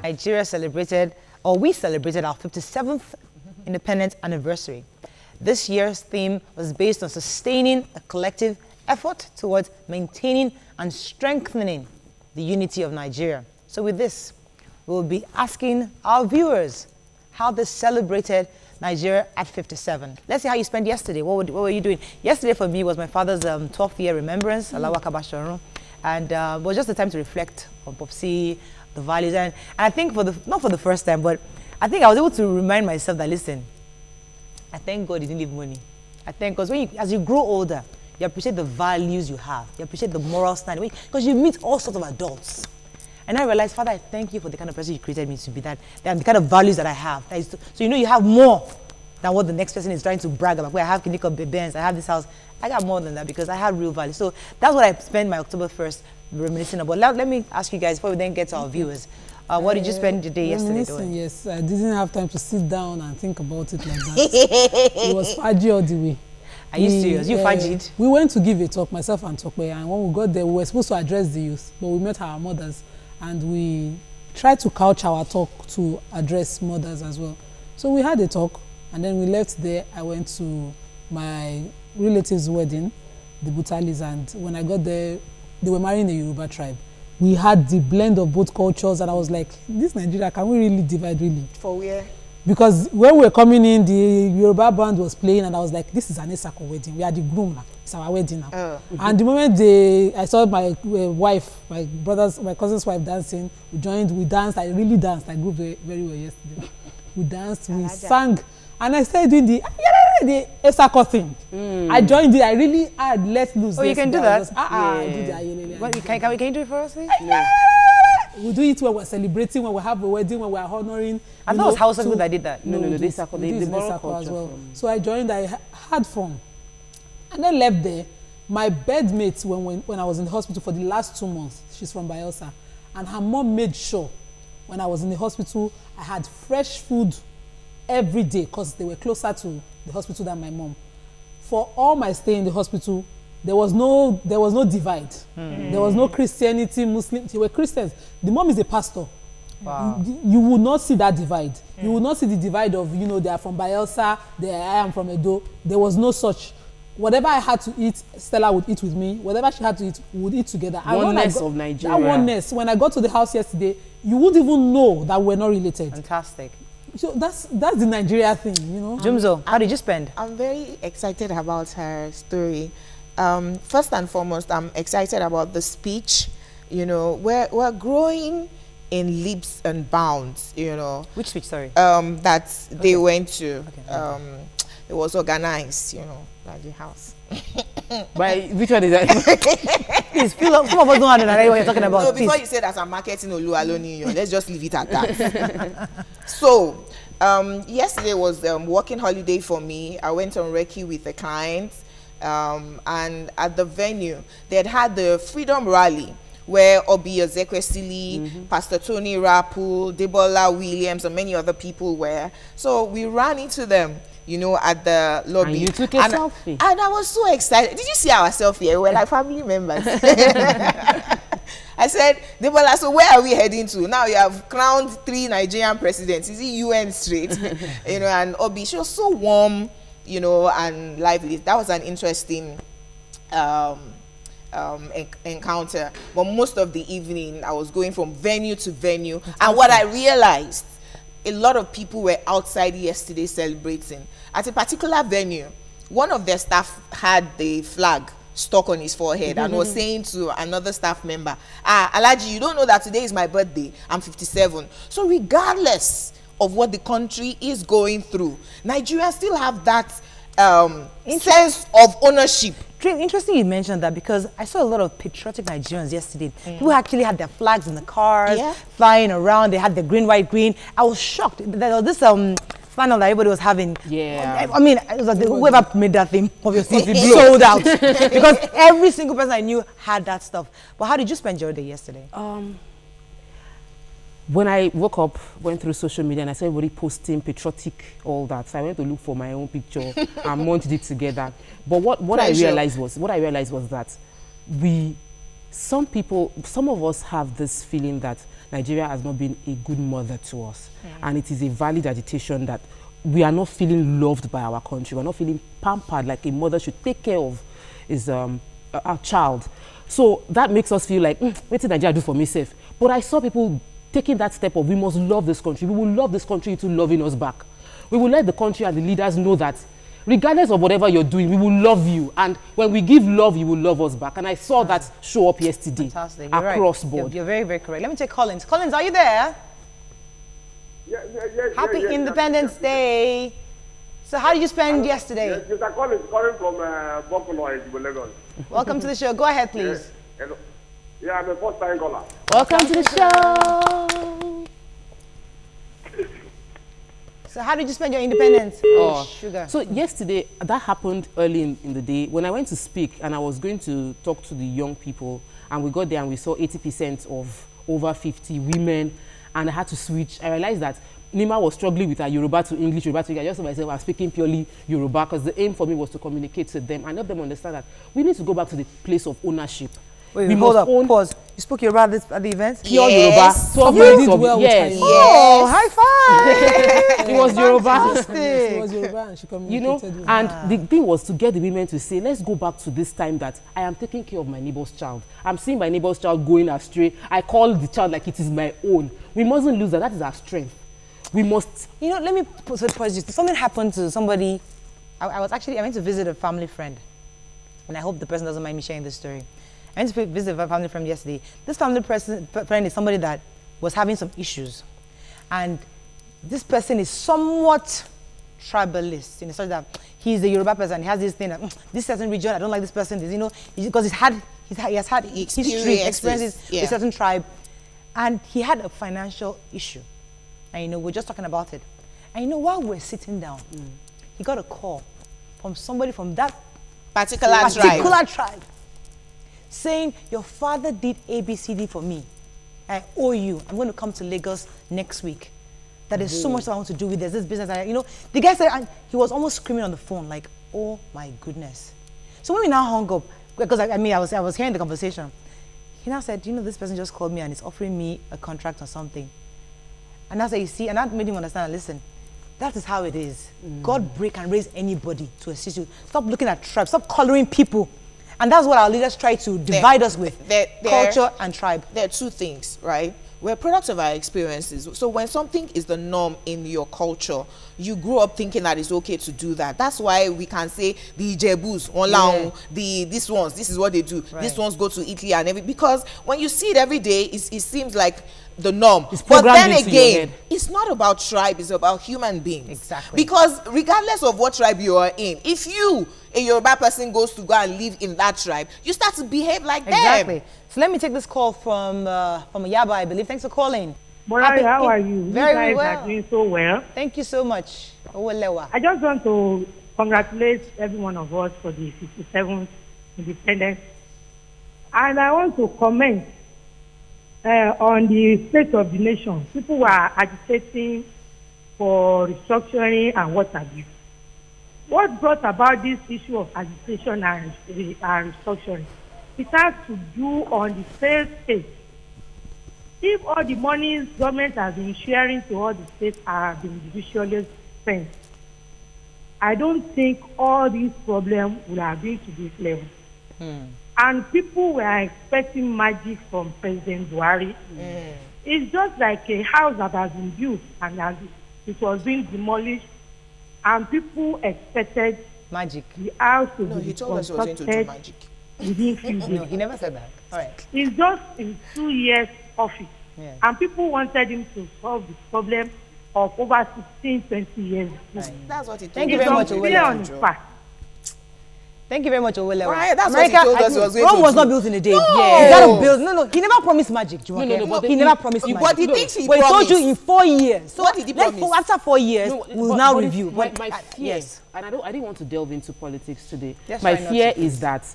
Nigeria celebrated, or we celebrated our 57th independence anniversary. This year's theme was based on sustaining a collective effort towards maintaining and strengthening the unity of Nigeria. So with this, we'll be asking our viewers how they celebrated Nigeria at 57. Let's see how you spent yesterday. What were you doing? Yesterday for me was my father's 12th year remembrance, Allahu Akbar Sharon, and it was just a time to reflect on Popsi, the values, and I think not for the first time, but I think I was able to remind myself that, listen, I thank God you didn't leave money. I thank God, as you grow older, you appreciate the values you have. You appreciate the moral standing, because you meet all sorts of adults. And I realized, Father, I thank you for the kind of person you created me to be, that the kind of values that I have. So you know you have more than what the next person is trying to brag about. Where I have clinical Benz, I have this house. I got more than that because I have real value. So that's what I spent my October 1st reminiscing about. Let me ask you guys, before we then get to our viewers, what did you spend the day yesterday doing? Yes, I didn't have time to sit down and think about it like that. It was faji all the way. Are you serious? You fajied? We went to give a talk, myself and Tokwe, and when we got there, we were supposed to address the youth, but we met our mothers, and we tried to couch our talk to address mothers as well. So we had a talk, and then we left there. I went to my relative's wedding, the Butalis, and when I got there, they were marrying a Yoruba tribe. We had the blend of both cultures, and I was like, this Nigeria, can we really divide, really? For where? Because when we were coming in, the Yoruba band was playing, and I was like, this is an Esako wedding. We are the groom now. It's our wedding now. And the moment I saw my wife, my cousin's wife dancing, we danced. I really danced. I grew very well yesterday. We danced, we sang, and I started doing the Esako thing. I joined it. I really had let loose. Oh, you can do that? I do that. Can you do it for us, please? No. We do it when we're celebrating, when we have a wedding, when we're honoring. I thought it was Hausa people that did that. No, they Esako as well. So I joined, I had fun. And then left there. My bedmate, when I was in the hospital for the last 2 months, she's from Bayelsa, and her mom made sure when I was in the hospital, I had fresh food every day because they were closer to the hospital than my mom. For all my stay in the hospital, there was no divide. There was no Christianity, Muslim. They were Christians. The mom is a pastor. Wow. You would not see that divide. You would not see the divide of, they are from Bayelsa, I am from Edo. There was no such. Whatever I had to eat, Stella would eat with me. Whatever she had to eat, we would eat together. Oneness of Nigeria. That oneness. When I got to the house yesterday, you wouldn't even know that we're not related. Fantastic. So that's the Nigeria thing, Jumzo, how did you spend? I'm very excited about her story. First and foremost, I'm excited about the speech. We're growing in leaps and bounds. Which speech? Sorry. That they went to. Okay. It was organized. Like the house. But which one is that? Please, some of us don't understand what you're talking about. No, before you say that I'm marketing Oluwaloni, let's just leave it at that. So, yesterday was working holiday for me. I went on recce with a client, and at the venue, they had the Freedom Rally, where Obi Ezekwesili, Pastor Tony Rapu, Debola Williams, and many other people were. So we ran into them, at the lobby. And you took a selfie. And I was so excited. Did you see our selfie? We were like family members. I said, Debola, so where are we heading to? Now you have crowned 3 Nigerian presidents. Is it UN straight? And Obi, she was so warm, and lively. That was an interesting encounter. But most of the evening, I was going from venue to venue. And what I realized, a lot of people were outside yesterday celebrating. At a particular venue, one of their staff had the flag stuck on his forehead and was saying to another staff member, Alaji, you don't know that today is my birthday. I'm 57. So regardless of what the country is going through, Nigerians still have that sense of ownership. Interesting you mentioned that, because I saw a lot of patriotic Nigerians yesterday. People actually had their flags in the cars, flying around. They had the green, white, green. I was shocked. There was this flannel that everybody was having. Yeah. I mean, it was like whoever made that thing, obviously, sold out. Because every single person I knew had that stuff. But how did you spend your day yesterday? When I woke up, went through social media, and I saw everybody posting patriotic, all that. So I went to look for my own picture and merged it together. But what I realized was that we some of us have this feeling that Nigeria has not been a good mother to us. And it is a valid agitation that we are not feeling loved by our country. We're not feeling pampered like a mother should take care of our child. So that makes us feel like, what did Nigeria do for me safe? But I saw people taking that step of, we must love this country. We will love this country into loving us back. We will let the country and the leaders know that regardless of whatever you're doing, we will love you. And when we give love, you will love us back. And I saw that show up yesterday. Fantastic. You're across right. board. You're very, very correct. Let me take Collins. Collins, are you there? Yeah, Happy Independence Day. So how did you spend yesterday? Yes, Mr. Collins calling from Bokolo, Lagos. Welcome to the show. Go ahead, please. Yeah, I'm a first-time caller. Welcome to the show. So how did you spend your independence? Oh, sugar. So yesterday, that happened early in the day when I went to speak and I was going to talk to the young people, and we got there and we saw 80% of over 50 women, and I had to switch. I realized that Nima was struggling with her Yoruba to English, Yoruba to English. I just said myself, I'm speaking purely Yoruba because the aim for me was to communicate to them and help them understand that we need to go back to the place of ownership. Wait, hold up, pause. You spoke Yoruba at the event? Pure Yoruba. 12 minutes of well yes. Oh, high five! It was Yoruba. It was Yoruba and she communicated with and the thing was to get the women to say, let's go back to this time that I am taking care of my neighbor's child. I'm seeing my neighbor's child going astray. I call the child like it is my own. We mustn't lose that. That is our strength. We must. You know, let me pause you. Something happened to somebody. I went to visit a family friend. And I hope the person doesn't mind me sharing this story. I went to visit a family friend yesterday. This family friend is somebody that was having some issues. And this person is somewhat tribalist in the sense that he's a Yoruba person. He has this thing that, this certain region, I don't like this person. You know, because he has had history, experiences with a certain tribe. And he had a financial issue. And, you know, we're just talking about it. And, you know, while we're sitting down, he got a call from somebody from that particular tribe saying, your father did ABCD for me. I owe you. I'm going to come to Lagos next week. That is so much that I want to do with this business. You know, the guy said, and he was almost screaming on the phone, like, oh my goodness. So when we now hung up, because I was hearing the conversation, he now said, you know, this person just called me and is offering me a contract or something. And that's what you see, and that made him understand, listen, that is how it is. God break and raise anybody to assist you. Stop looking at tribes, stop coloring people. And that's what our leaders try to divide us with, culture and tribe. There are two things, right? We're products of our experiences. So when something is the norm in your culture, you grew up thinking that it's okay to do that. That's why we can say the Ijebus, this is what they do. Right. These ones go to Italy and everything. Because when you see it every day, it seems like the norm. But then again, it's not about tribe, it's about human beings. Exactly. Because regardless of what tribe you are in, if you, a Yoruba person, goes to go and live in that tribe, you start to behave like them. Exactly. So let me take this call from Yaba, I believe. Thanks for calling. Morai, how are you? Very you guys well. are doing so well. Thank you so much. I just want to congratulate every one of us for the 57th independence. And I want to comment on the state of the nation. People were agitating for restructuring and what have you. What brought about this issue of agitation and restructuring? It has to do on the failed states. If all the monies government has been sharing to all the states are being individually spent, I don't think all these problems would have been to this level. And people were expecting magic from President Buhari. It's just like a house that has been built and it was being demolished, and people expected magic. The house to be he told us he was going to do magic. Within few days. No, he never said that. All right. It's just in 2 years office. Yeah. And people wanted him to solve the problem of over 16, 20 years. Right. That's what he told us. Thank you very much, Owele. Thank you very much, Owele. Right, that's America, what he told us he was going to do. Rome was not built in a day. No. Yeah. You gotta build. No, he never promised magic, No, he never promised magic. But he thinks he promised. promised. He told you in 4 years. So what did he promise? After 4 years, we'll now review. My fear, yes. and I didn't want to delve into politics today. Yes, my fear is that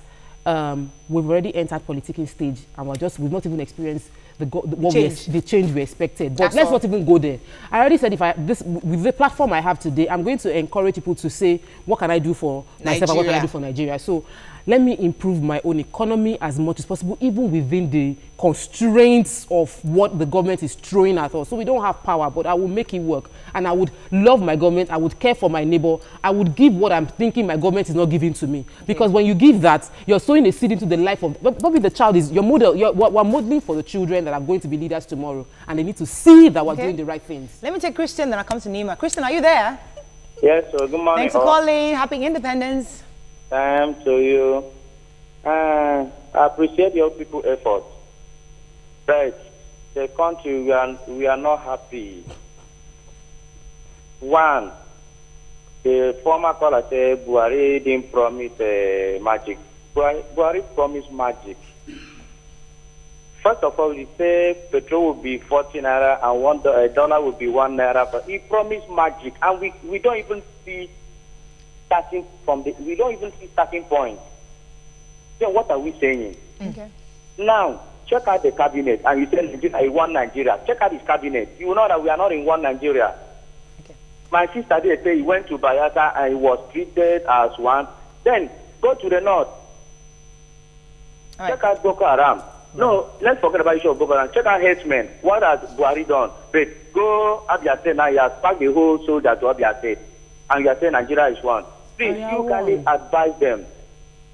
we've already entered politicking stage, and we've not even experienced the change we expected. But let's not even go there. I already said with the platform I have today, I'm going to encourage people to say, what can I do for myself and what can I do for Nigeria? So let me improve my own economy as much as possible, even within the constraints of what the government is throwing at us. So we don't have power, but I will make it work. And I would love my government. I would care for my neighbor. I would give what I'm thinking my government is not giving to me. Because when you give that, you're sowing a seed into the life of, probably the child is your model. We're modeling for the children that are going to be leaders tomorrow. And they need to see that we're doing the right things. Let me take Christian, then I'll come to Nima. Christian, are you there? Yes, so good morning. Thanks for calling. Happy Independence. To you. I appreciate your people's effort. But the country, we are not happy. One, the former caller said Buhari didn't promise magic. Buhari promised magic. First of all, he said petrol will be 14 naira and $1 will be 1 naira. But he promised magic, and we don't even see starting point. Then what are we saying? Okay. Now, check out the cabinet, and you say Nigeria, one Nigeria. Check out his cabinet. You will know that we are not in one Nigeria. Okay. My sister did say he went to Bayelsa and he was treated as one. Then go to the north. Check out Boko Haram. No, let's forget about the issue of Boko Haram. Check out Herdsmen. What has Buhari done? But go Abia State now. He has packed the whole soldier to Abia State, and you are saying Nigeria is one. Please, you can advise them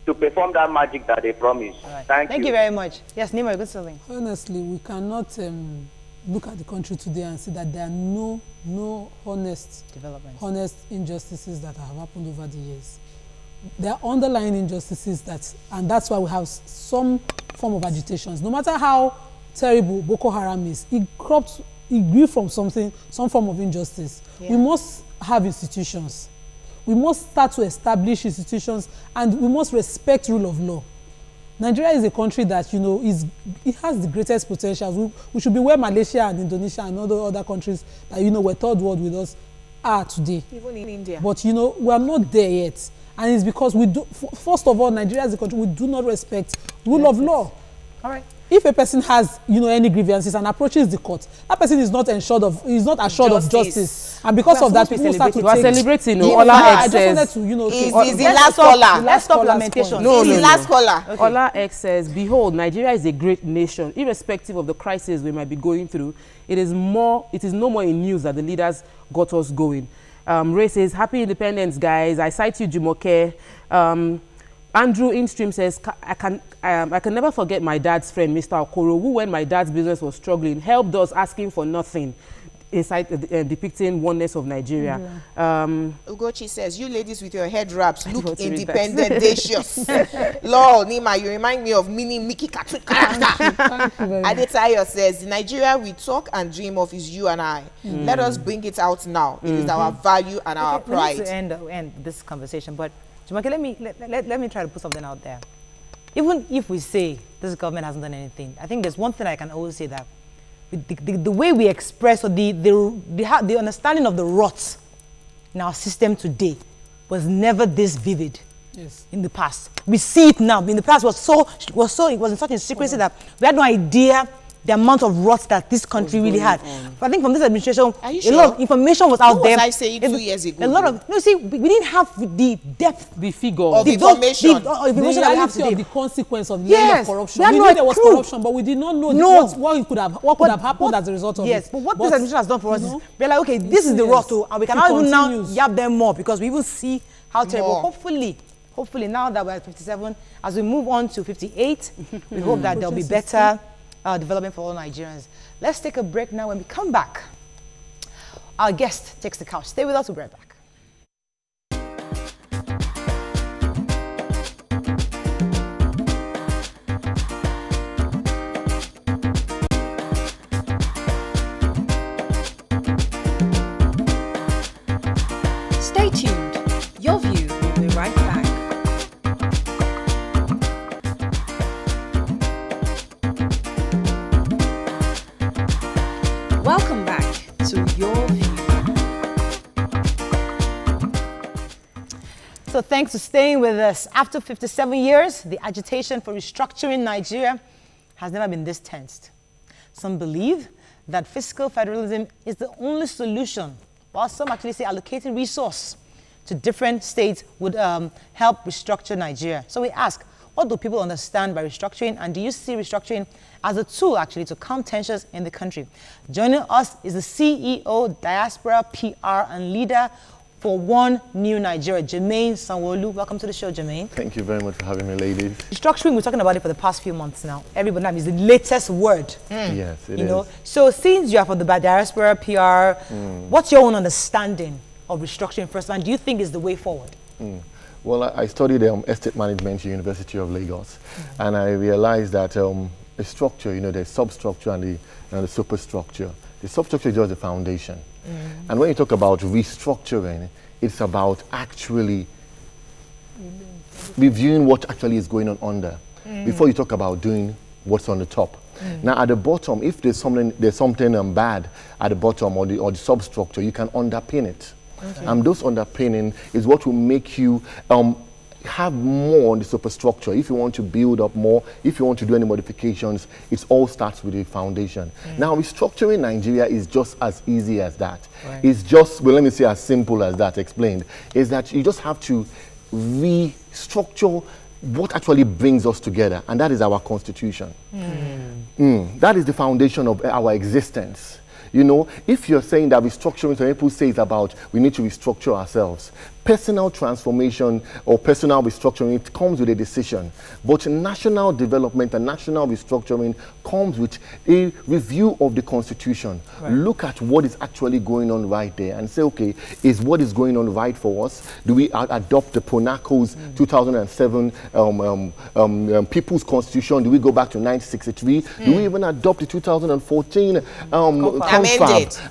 to perform that magic that they promised. Right. Thank you very much. Yes, Nima, good something. Honestly, we cannot look at the country today and see that there are no honest developments, honest injustices that have happened over the years. There are underlying injustices and that's why we have some form of agitations. No matter how terrible Boko Haram is, it grew from some form of injustice. Yeah. We must have institutions. We must start to establish institutions, and we must respect rule of law. Nigeria is a country that, it has the greatest potential. We should be where Malaysia and Indonesia and other countries that, were third world with us are today. Even in India. But, we are not there yet. And it's because first of all, Nigeria is a country, we do not respect rule of law. All right. If a person has, any grievances and approaches the court, that person is not assured of justice. And because of that, people start to take... We are celebrating, Ola X says... Is the last caller. Let's stop lamentation. No. Last caller. Okay. Ola X says, behold, Nigeria is a great nation. Irrespective of the crisis we might be going through, it is no more in news that the leaders got us going. Ray says, happy independence, guys. I cite you, Jumoke. Andrew Instream says, I can never forget my dad's friend, Mr. Okoro, who, when my dad's business was struggling, helped us asking for nothing, depicting oneness of Nigeria. Ugochi says, you ladies with your head wraps look independent, dacious. Lol, Nima, you remind me of mini Mickey cartoon character. Adetayo says, the Nigeria we talk and dream of is you and I. Let us bring it out now. It is our value and our pride. We need to end this conversation, but Jumake, let me try to put something out there. Even if we say this government hasn't done anything, I think there's one thing I can always say, that the way we express, or the understanding of the rot in our system today was never this vivid. Yes. In the past. We see it now. In the past it was in such a secrecy that we had no idea the amount of rot that this country really had. But I think from this administration, a lot of information was out there. What was I saying 2 years ago? A lot of, we didn't have the depth, the figure of information. The reality of the consequence of the level of corruption. We knew there was corruption, but we did not know what could have happened as a result of it. Yes, but what this administration has done for us is, we're like, okay, this is the rot, and we can even now yab them more, because we will see how terrible. Hopefully now that we're at 57, as we move on to 58, we hope that there'll be better development for all Nigerians. Let's take a break now. When we come back, our guest takes the couch. Stay with us, we'll be right back. Stay tuned. Your View will be right back. Welcome back to Your View. So so thanks for staying with us. After 57 years, the agitation for restructuring Nigeria has never been this tensed. Some believe that fiscal federalism is the only solution, while some actually say allocating resource to different states would help restructure Nigeria. So we ask, what do people understand by restructuring, and do you see restructuring as a tool actually to calm tensions in the country? Joining us is the CEO, Diaspora, PR, and leader for One New Nigeria, Jermaine Sanwo-Olu. Welcome to the show, Jermaine. Thank you very much for having me, ladies. Restructuring, we're talking about it for the past few months now. Everybody knows it's the latest word. Yes, it is. You know, so since you are from the Diaspora, PR, what's your own understanding of restructuring first, and do you think is the way forward? Well, I studied estate management at the University of Lagos, and I realized that the structure, you know, the substructure and the superstructure. The substructure is just the foundation. And when you talk about restructuring, it's about actually reviewing what actually is going on under before you talk about doing what's on the top. Now, at the bottom, if there's something bad at the bottom or the substructure, you can underpin it. Those underpinning is what will make you have more on the superstructure. If you want to build up more, if you want to do any modifications, it all starts with the foundation. Now, restructuring Nigeria is just as easy as that. It's just, well, let me say as simple as that explained, is that you just have to restructure what actually brings us together, and that is our constitution. That is the foundation of our existence. You know, if you're saying that restructuring, some people say it's about we need to restructure ourselves. Personal transformation or personal restructuring, it comes with a decision. But national development and national restructuring comes with a review of the Constitution. Look at what is actually going on right there and say, okay, is what is going on right for us? Do we adopt the PONACO's 2007 People's Constitution? Do we go back to 1963? Do we even adopt the 2014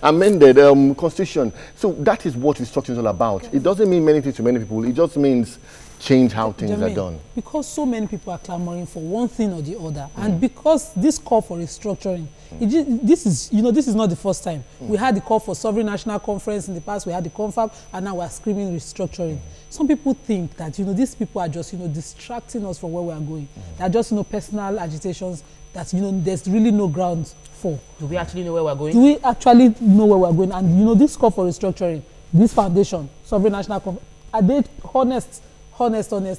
amended Constitution? So that is what restructuring is all about. It doesn't mean many things to many people. It just means change how things are done. Because so many people are clamoring for one thing or the other, and because this call for restructuring, this is not the first time. We had the call for sovereign national conference in the past. We had the confab, and now we're screaming restructuring. Some people think that these people are just distracting us from where we are going. They're just personal agitations that there's really no grounds for. Do we actually know where we're going? Do we actually know where we're going? And this call for restructuring, this foundation, sovereign national conference, are they honest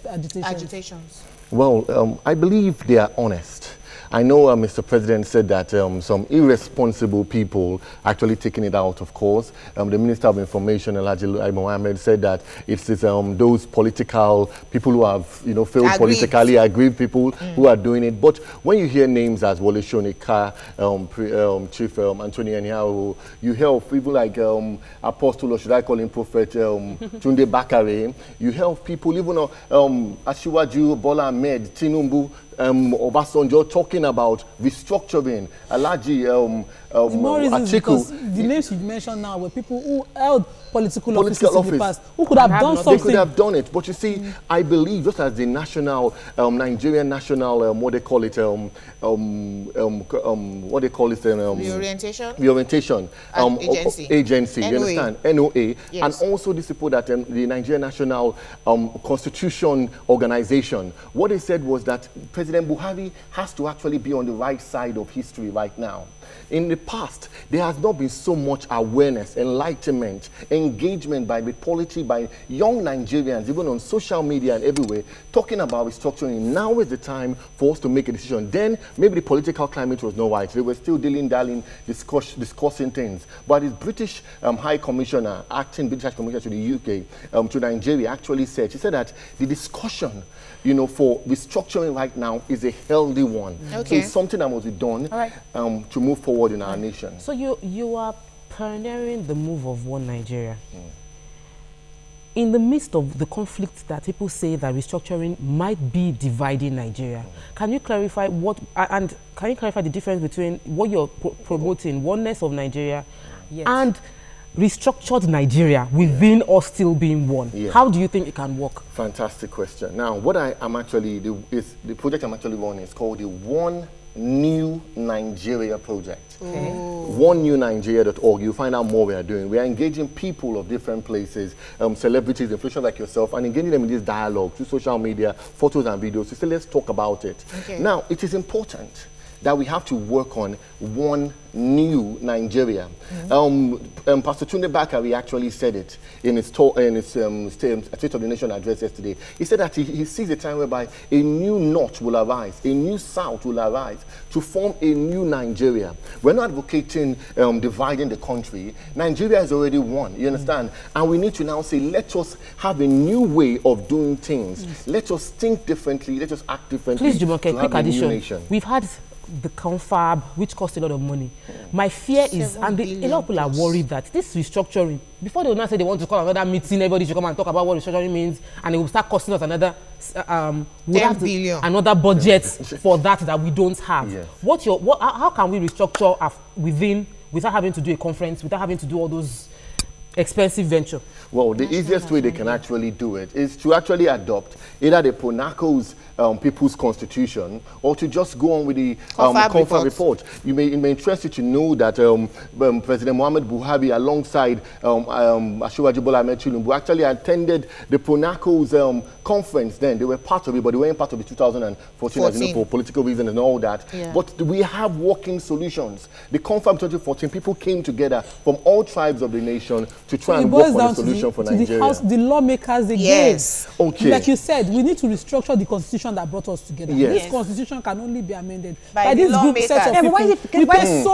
agitations? Well, I believe they are honest. I know Mr. President said that some irresponsible people actually taking it out, of course. The Minister of Information, Alhaji Mohammed, said that it's those political people who have, failed politically, aggrieved people who are doing it. But when you hear names as Wole Soyinka, Chief Anthony Anyao, you hear people like Apostle, or should I call him Prophet, Tunde Bakare. You hear people, even Asiwaju, Bola Ahmed, Tinubu, Obasanjo talking about restructuring. Alhaji the more reasons because the names you mentioned now were people who held political offices in the past, who could have done something. They could have done it, but you see, I believe just as the national, Nigerian national, what they call it, reorientation agency, you understand, NOA, yes. And also these people that the Nigerian National Constitution Organization, what they said was that President Buhari has to actually be on the right side of history right now. In the past, there has not been so much awareness, enlightenment, engagement by the polity, by young Nigerians, even on social media and everywhere, talking about restructuring. Now is the time for us to make a decision. Then, maybe the political climate was not right. They were still dilly-dallying, discussing things. But the British High Commissioner, acting British High Commissioner to the UK, to Nigeria, actually said, she said that the discussion, for restructuring right now is a healthy one. Okay. So it's something that must be done to move forward in our nation. So you are pioneering the move of One Nigeria. In the midst of the conflict that people say that restructuring might be dividing Nigeria, can you clarify the difference between what you're promoting, oneness of Nigeria, and restructured Nigeria within us still being one? How do you think it can work? Fantastic question. Now, what I am actually, the project I'm actually running is called the One New Nigeria project. OneNewNigeria.org. You'll find out more we are doing. We are engaging people of different places, celebrities, influencers like yourself, and engaging them in this dialogue through social media, photos and videos. So say, let's talk about it. Okay. Now, it is important that we have to work on one new Nigeria. Pastor Tunde Bakari actually said it in his State of the Nation address yesterday. He said that he sees a time whereby a new North will arise, a new South will arise to form a new Nigeria. We're not advocating dividing the country. Nigeria is already one, you understand? And we need to now say, let us have a new way of doing things. Let us think differently, let us act differently. Please, Jumoke, quick addition. We've had the confab, which cost a lot of money. My fear is, and a lot of people are worried that this restructuring, before they will not say they want to call another meeting, everybody should come and talk about what restructuring means, and it will start costing us another 10 billion. another budget for that we don't have. Yes. How can we restructure without having to do a conference, without having to do all those expensive venture? Well, the easiest way they can actually do it is to actually adopt either the PONACO's People's Constitution, or to just go on with the confab report. It may interest you to know that President Muhammad Buhari, alongside Asiwaju Bola Ahmed Tinubu, actually attended the PONACO's conference then. They were part of it, but they weren't part of the 2014, as you know, for political reasons and all that. Yeah. But we have working solutions. The confab 2014, people came together from all tribes of the nation to try and work on a solution for Nigeria. The lawmakers again. Yes. Okay. Like you said, we need to restructure the constitution that brought us together. Yes. This constitution can only be amended by this group set of people.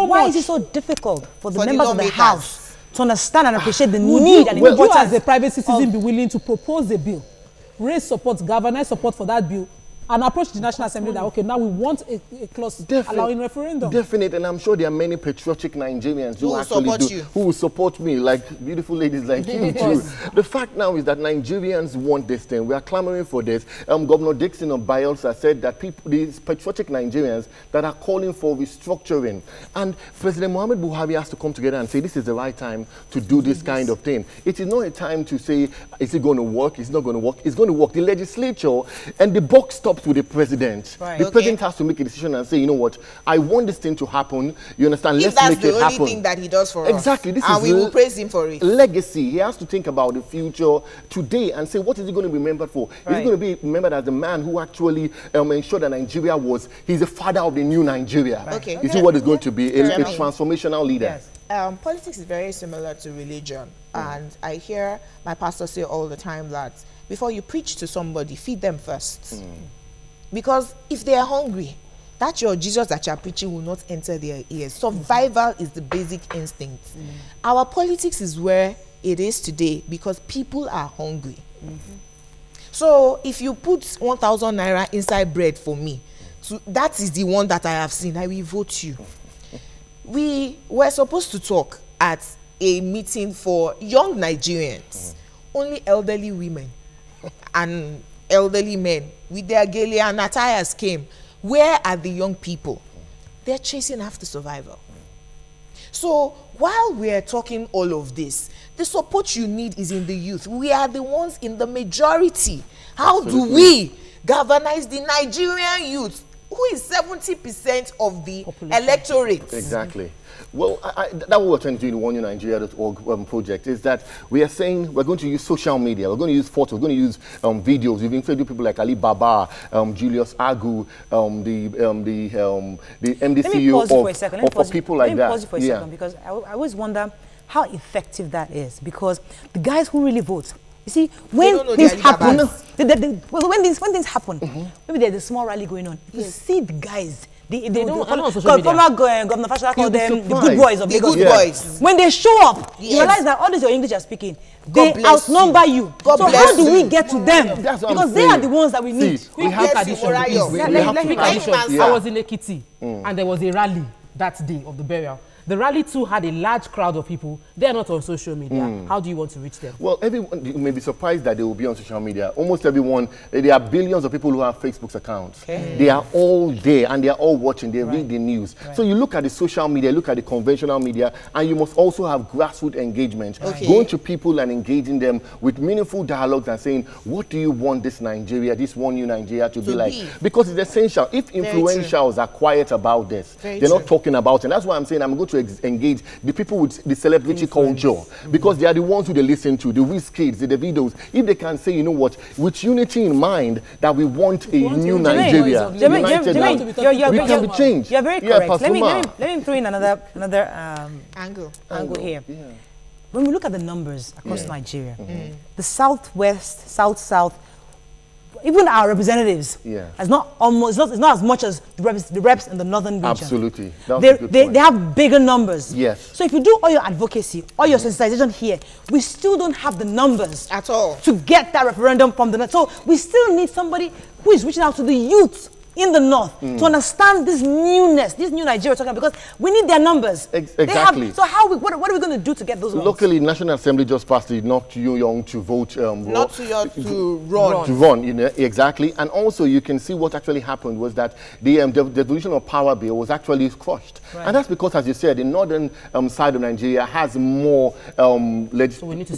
Why is it so difficult for the members of the House to understand and appreciate the need and importance? Would you, as a private citizen, be willing to propose a bill, raise support, galvanize support for that bill, and approach the National Assembly that, okay, now we want a clause allowing referendum? Definitely, and I'm sure there are many patriotic Nigerians who will support me, like beautiful ladies like you too. The fact now is that Nigerians want this thing. We are clamoring for this. Governor Dixon of Bayelsa said that these patriotic Nigerians that are calling for restructuring, and President Muhammad Buhari has to come together and say this is the right time to do this kind of thing. It is not a time to say, is it going to work? Is it not going to work? It's going to work. The legislature and the buck stops with the president. Right. The president has to make a decision and say, you know what, I want this thing to happen. You understand? Let's make it happen. That's the only thing that he does for us. Exactly. And we will praise him for it. Legacy. He has to think about the future today and say, what is he going to be remembered for? Right. Is he going to be remembered as the man who actually ensured that Nigeria he's the father of the new Nigeria. Right. Okay. You see what is going to be a transformational leader. Yes. Politics is very similar to religion. And I hear my pastor say all the time that before you preach to somebody, feed them first. Because if they are hungry, that your Jesus that you are preaching will not enter their ears. Survival is the basic instinct. Our politics is where it is today because people are hungry. So if you put 1,000 naira inside bread for me, so that is the one that I have seen, I will vote you. We were supposed to talk at a meeting for young Nigerians. Only elderly women and elderly men with their Ghanaian attires came. Where are the young people? They're chasing after survival. So while we're talking all of this, the support you need is in the youth. We are the ones in the majority. How do we galvanize the Nigerian youth, who is 70% of the electorate? Exactly. Well, that's what we're trying to do in the OneNewNigeria.org project, is that we are saying we're going to use social media, we're going to use photos, we're going to use videos. We've included people like Ali Baba, Julius Agu, the MD CEO of people like that. Let me pause you for a second, because I always wonder how effective that is, because the guys who really vote, you see, when things happen, when things happen, maybe there's a small rally going on, you see the guys. Governor Fashola called them the good boys of Lagos. The good boys. When they show up, you realize that all this your English are speaking, they outnumber you. So how do we get to them? Because they are the ones that we need. We have tradition. I was in Ekiti, and there was a rally that day of the burial. The rally too had a large crowd of people. They are not on social media. How do you want to reach them? Well, everyone, you may be surprised that they will be on social media. Almost everyone, there are billions of people who have Facebook accounts. They are all there and they are all watching. They read the news. So you look at the social media, look at the conventional media, and you must also have grassroots engagement. Going to people and engaging them with meaningful dialogues and saying, what do you want this Nigeria, this one new Nigeria to be like? Because it's essential. If influentials are quiet about this, they're not talking about it. And that's why I'm saying I'm going to engage the people with the celebrity culture, because they are the ones who they listen to, the Wizkids, the Davidos. If they can say, you know what, with unity in mind, that we want a new Nigeria, we can be changed. You're very correct. Let me throw in another angle here. When we look at the numbers across Nigeria, the Southwest, South, even our representatives, it's not as much as the reps in the northern region. Absolutely. They have bigger numbers. Yes. So if you do all your advocacy, all your sensitization here, we still don't have the numbers at all to get that referendum from the north. So we still need somebody who is reaching out to the youth in the north to understand this newness, this new Nigeria we're talking about, because we need their numbers. Exactly. So what are we going to do to get those ones? Locally, National Assembly just passed the not too young to vote. Not too young to run. To run, you know, exactly. And also you can see what actually happened was that the devolution of power bill was actually crushed. And that's because, as you said, the northern side of Nigeria has more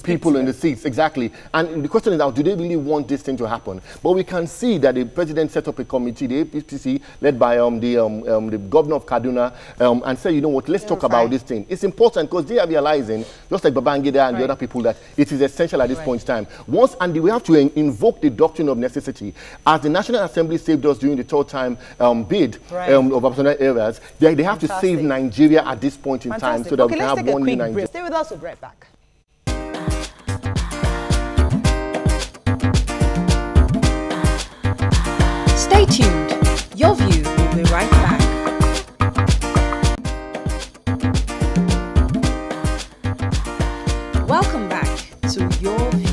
people in the seats. Exactly. And the question is now, do they really want this thing to happen? But we can see that the president set up a committee, the APC, led by the governor of Kaduna, and said, you know what, let's talk about this thing. It's important because they are realizing, just like Babangida and the other people, that it is essential at this point in time. And we have to invoke the doctrine of necessity. As the National Assembly saved us during the third time bid of Absent areas, they have to save Nigeria at this point in time so that we can have one new Nigeria. Stay with us, we'll be right back. Stay tuned. Your View will be right back. Welcome back to Your View.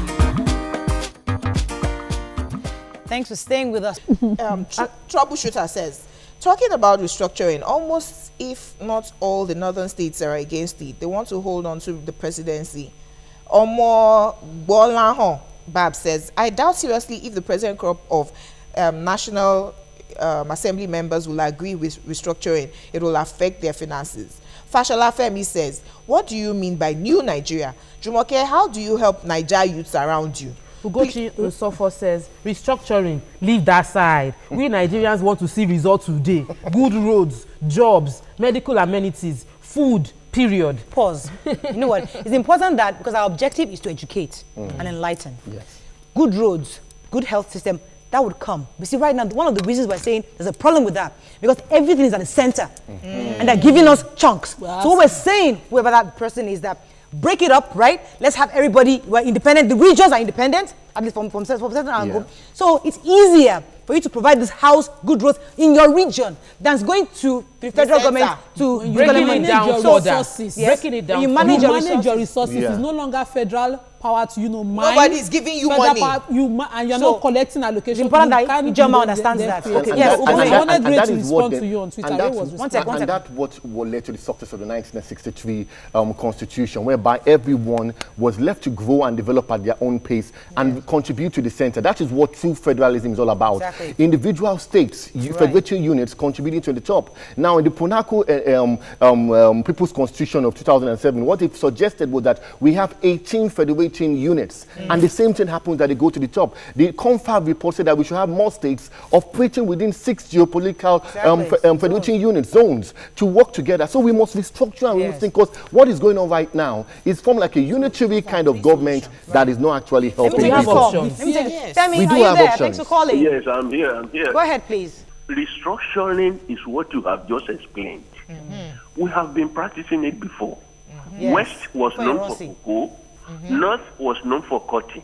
Thanks for staying with us. Troubleshooter says, talking about restructuring, almost if not all the northern states are against it. They want to hold on to the presidency. Omo Bolanho Bab says, I doubt seriously if the present crop of National Assembly members will agree with restructuring. It will affect their finances. Fashola Femi says, what do you mean by new Nigeria? Jumoke, how do you help Nigeria youths around you? Ugochi Nsofo says, restructuring, leave that side. We Nigerians want to see results today. Good roads, jobs, medical amenities, food, period. Pause. You know what? It's important that, because our objective is to educate and enlighten. Yes. Good roads, good health system, that would come. You see, right now, one of the reasons we're saying there's a problem with that, because everything is at the center, and they're giving us chunks. So what we're saying, whoever that person is, that break it up, right? Let's have everybody, we're independent. The regions are independent, at least from certain angle. So it's easier for you to provide this house, good roads in your region than going to the federal government to breaking it down resources. Breaking it down. You manage your resources. It's no longer federal power to, mine. Nobody is giving you money. And you're not collecting allocation. It's important that Ijoma understands that. Okay. Yes. I wanted Ray to respond to you on Twitter. And that's what led to the success of the 1963 Constitution, whereby everyone was left to grow and develop at their own pace and contribute to the center. That is what true federalism is all about. Exactly. Individual states, federation units contributing to the top. Now, in the Ponaco People's Constitution of 2007, what it suggested was that we have 18 federating units, and the same thing happens that they go to the top. The Confab report said that we should have more states operating within 6 geopolitical federating unit zones to work together. So we must restructure and we must think, because what is going on right now is from like a unitary kind of government that is not actually helping. We have options. We do have options. Thanks for calling. Yes, I'm here. Go ahead, please. Restructuring is what you have just explained. We have been practicing it before. West was known for cocoa. North was known for cotton.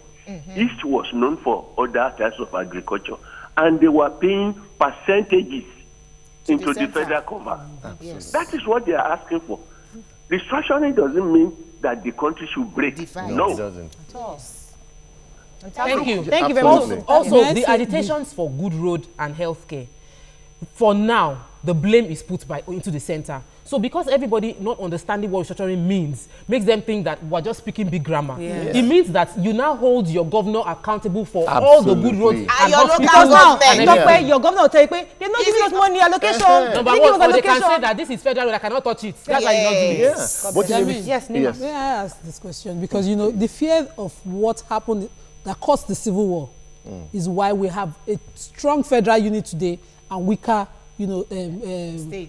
East was known for other types of agriculture. And they were paying percentages into the federal cover. That is what they are asking for. Restructuring doesn't mean that the country should break. No, it doesn't. Thank you. Thank you very much. Also, the agitations for good road and healthcare, for now, the blame is put into the center. So because everybody not understanding what restructuring means, makes them think that we're just speaking big grammar. Yes. It means that you now hold your governor accountable for all the good roads and hospitals. Because now, your governor will tell you, they're not giving us money allocation. Number one, or they can say that this is federal road, I cannot touch it. That's why you're not doing it. Yes, Nima. May I ask this question? Because, you know, the fear of what happened that caused the Civil War is why we have a strong federal unit today and weaker, you know,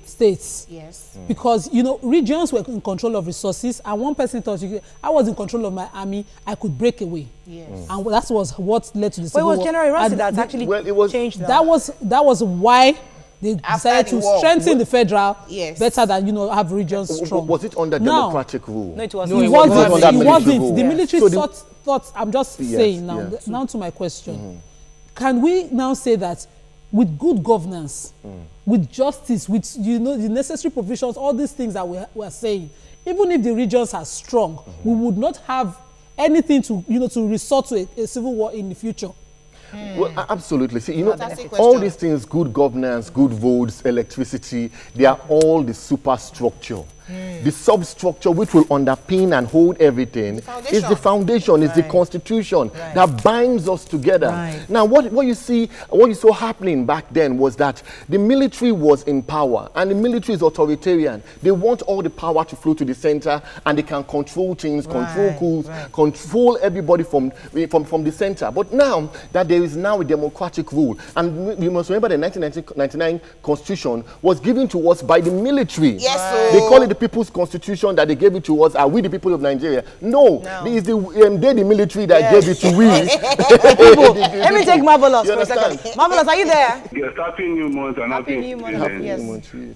states. Yes. Because, you know, regions were in control of resources, and one person thought, I was in control of my army, I could break away. Yes. And that was what led to the Civil War. It was General Rossi that actually changed that. That was why they decided to strengthen the federal better than, you know, have regions strong. Was it under democratic rule? No, it wasn't. It wasn't. The military thought, I'm just saying now, now to my question. Can we now say that with good governance, with justice, with, you know, the necessary provisions, all these things that we are saying, even if the regions are strong, we would not have anything to, you know, to resort to a civil war in the future? Well, absolutely. See, you know, all these things, good governance, good votes, electricity, they are all the superstructure. The substructure which will underpin and hold everything is the foundation, is the constitution that binds us together. Now, what you saw happening back then was that the military was in power, and the military is authoritarian. They want all the power to flow to the center, and they can control things, control coups, control everybody from the center. But now that there is now a democratic rule, and you must remember the 1999 Constitution was given to us by the military. Yes, they call it the People's Constitution that they gave it to us. Are we the people of Nigeria? No. It is the military that gave it to we. Let me take Marvelous for a second. Marvelous, are you there? Yes, happy new month and happy new month. Yes.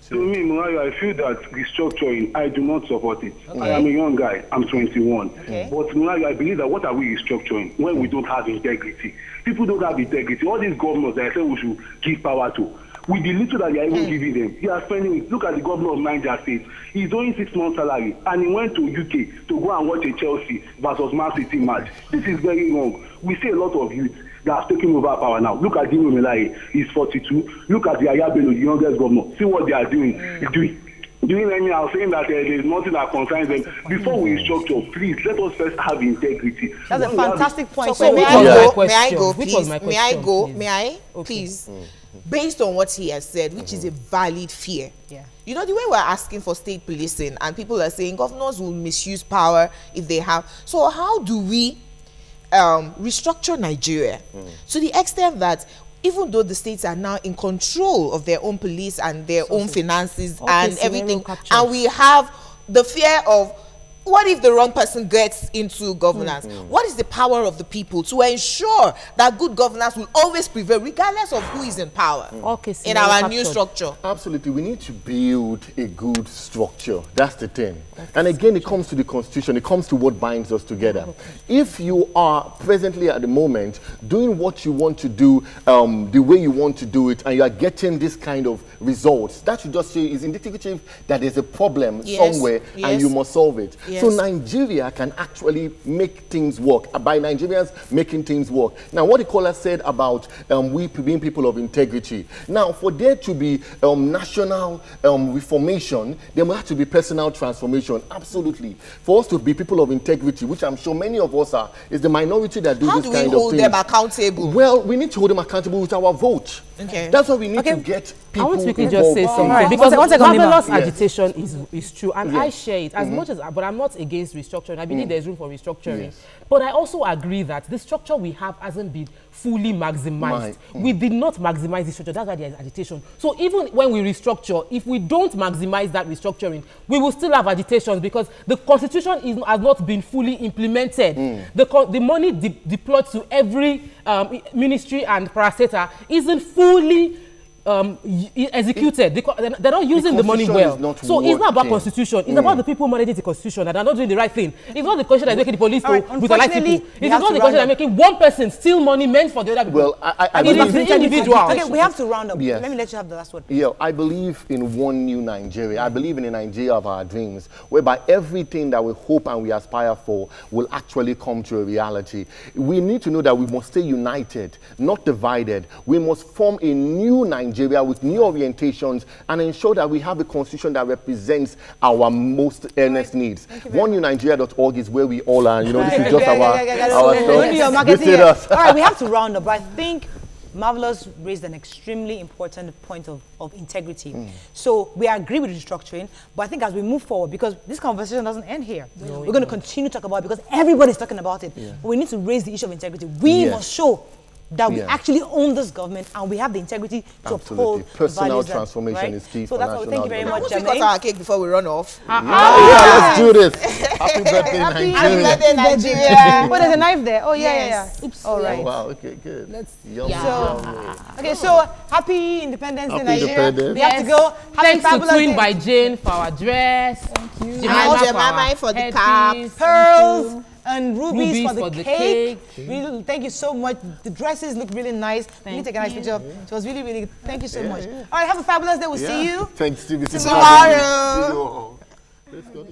To me, Murayo, I feel that restructuring, I do not support it. I am a young guy. I'm 21. But Murayo, I believe that what are we restructuring when we don't have integrity? People don't have integrity. All these governors that I say we should give power to, with the little that they are even giving them, they are spending it. Look at the governor of Niger State. He's owing 6 months' salary, and he went to UK to go and watch a Chelsea versus Man City match. This is very wrong. We see a lot of youth that are taking over power now. Look at Dino Melaye, he's 42. Look at the Ayabelo, the youngest governor. See what they are doing. Doing anyhow, saying that there's nothing that concerns them. Before we restructure, please, let us first have integrity. That's a fantastic point. So may I go, please? May I go? May I? Please. Based on what he has said, which is a valid fear. You know, the way we're asking for state policing, and people are saying governors will misuse power if they have. So how do we restructure Nigeria to the extent that even though the states are now in control of their own police and their own finances and everything, and we have the fear of, what if the wrong person gets into governance? What is the power of the people to ensure that good governance will always prevail regardless of who is in power in our new structure? Absolutely. We need to build a good structure. That's the thing. And again, it comes to the Constitution. It comes to what binds us together. If you are presently at the moment doing what you want to do the way you want to do it, and you are getting this kind of results, that should just say is indicative that there's a problem somewhere and you must solve it. So Nigeria can actually make things work, by Nigerians making things work. Now, what the caller said about we being people of integrity. Now, for there to be national reformation, there will have to be personal transformation. Absolutely. For us to be people of integrity, which I'm sure many of us are, is the minority that do this kind of thing. How do we hold them accountable? Well, we need to hold them accountable with our vote. That's why we need to get people. I want to quickly just say something, because marvelous agitation is true, and I share it as much as, but I'm not against restructuring. I believe there's room for restructuring, but I also agree that the structure we have hasn't been fully maximized. We did not maximize the structure. That's why there's agitation. So even when we restructure, if we don't maximize that restructuring, we will still have agitations, because the constitution has not been fully implemented. The money deployed to every ministry and parastatal isn't fully executed. They're not using the money well. So it's not about constitution. It's about the people managing the constitution and are not doing the right thing. It's not the question that making the police to brutalize people. It is not the question that making one person steal money meant for the other people. Well, I believe believe the individual. Okay, we have to round up. Yes. Let me let you have the last word. Yeah, I believe in one new Nigeria. I believe in a Nigeria of our dreams, whereby everything that we hope and we aspire for will actually come to a reality. We need to know that we must stay united, not divided. We must form a new Nigeria Nigeria with new orientations and ensure that we have a constitution that represents our most earnest needs. OneNewNigeria.org is where we all are. You know, this is just our stuff. All right, we have to round up, but I think Marvelous raised an extremely important point of integrity. So we agree with restructuring, but I think as we move forward, because this conversation doesn't end here, we're going to continue to talk about it because everybody's talking about it. But we need to raise the issue of integrity. We must show that we actually own this government and we have the integrity to uphold personal transformation is key. So that's all. Thank you very much, Jermaine. Cut our cake before we run off. Let's do this. Happy birthday, Nigeria. Happy birthday, Nigeria. Oh, there's a knife there. Oh, yeah. Oops. All right. Oh, wow, okay, good. Let's Okay, so happy Independence Day, Nigeria. We have to go. Thanks to Twin by Jane for our dress. Thank you. Jemima for the cap. Pearls. And rubies for the cake. Really, thank you so much. The dresses look really nice. We take a nice picture. It was really, really, thank you so much. All right, have a fabulous day. We'll see you Thanks, tomorrow. Let's go.